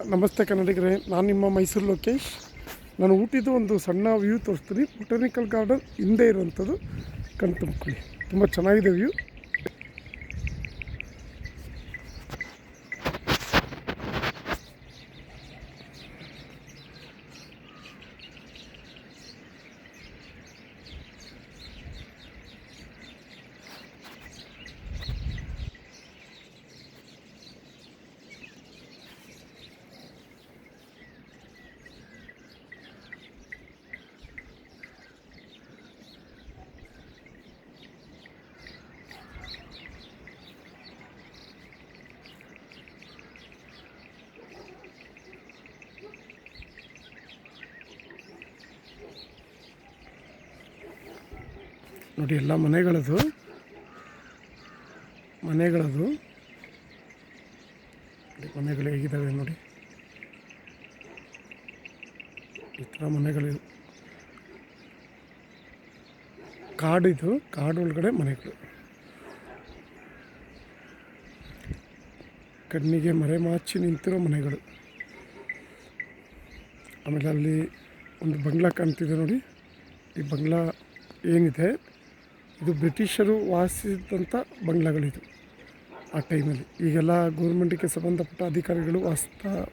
ನಮಸ್ತೆ ಕನ್ನಡಿಗರೇ, ನಾನು ನಿಮ್ಮ ಮೈಸೂರು ಲೋಕೇಶ್. ನಾನು ಊಟಿದು ಒಂದು ಸಣ್ಣ ವ್ಯೂ ತೋರಿಸ್ತೀನಿ. ಬೊಟಾನಿಕಲ್ ಗಾರ್ಡನ್ ಹಿಂದೆ ಇರುವಂಥದ್ದು ಕಣ್ ತುಂಬ್ಕೊಳ್ಳಿ. ತುಂಬ ಚೆನ್ನಾಗಿದೆ ವ್ಯೂ. ನೋಡಿ, ಎಲ್ಲ ಮನೆಗಳದು ಮನೆಗಳು ಹೇಗಿದ್ದಾವೆ ನೋಡಿ. ಈ ಥರ ಮನೆಗಳು, ಕಾಡಿದು, ಕಾಡು ಒಳಗಡೆ ಮನೆಗಳು. ಕಣ್ಣಿಗೆ ಮರೆಮಾಚಿ ನಿಂತಿರೋ ಮನೆಗಳು. ಆಮೇಲೆ ಅಲ್ಲಿ ಒಂದು ಬಂಗ್ಲಾ ಕಾಣ್ತಿದೆ ನೋಡಿ. ಈ ಬಂಗ್ಲಾ ಏನಿದೆ, ಇದು ಬ್ರಿಟಿಷರು ವಾಸಿಸಿದಂಥ ಬಂಗ್ಲಾಗಳಿದು ಆ ಟೈಮಲ್ಲಿ. ಈಗೆಲ್ಲ ಗೌರ್ಮೆಂಟಿಗೆ ಸಂಬಂಧಪಟ್ಟ ಅಧಿಕಾರಿಗಳು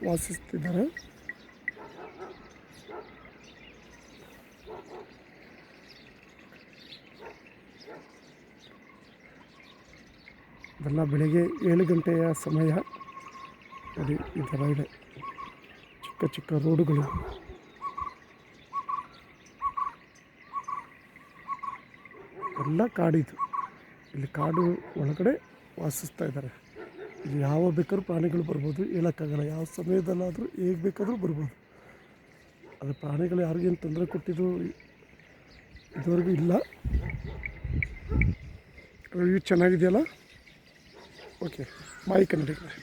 ವಾಸಿಸ್ತಿದ್ದಾರೆ. ಇದೆಲ್ಲ ಬೆಳಗ್ಗೆ 7 ಗಂಟೆಯ ಸಮಯ ನೋಡಿ. ಈ ಥರ ಇದೆ, ಚಿಕ್ಕ ಚಿಕ್ಕ ರೋಡುಗಳು. ಎಲ್ಲ ಕಾಡಿದು. ಇಲ್ಲಿ ಕಾಡು ಒಳಗಡೆ ವಾಸಿಸ್ತಾ ಇದ್ದಾರೆ. ಇಲ್ಲಿ ಯಾವ ಬೇಕಾದ್ರೂ ಪ್ರಾಣಿಗಳು ಬರ್ಬೋದು, ಹೇಳೋಕ್ಕಾಗಲ್ಲ. ಯಾವ ಸಮಯದಲ್ಲಾದರೂ ಹೇಗೆ ಬೇಕಾದರೂ ಬರ್ಬೋದು. ಅದು ಪ್ರಾಣಿಗಳು ಯಾರಿಗೇನು ತೊಂದರೆ ಕೊಟ್ಟಿದ್ದು ಇದುವರೆಗೂ ಇಲ್ಲ. ವ್ಯೂ ಚೆನ್ನಾಗಿದೆಯಲ್ಲ. ಓಕೆ, ಬಾಯ್ ಕನ್ನಡಿಗರೇ.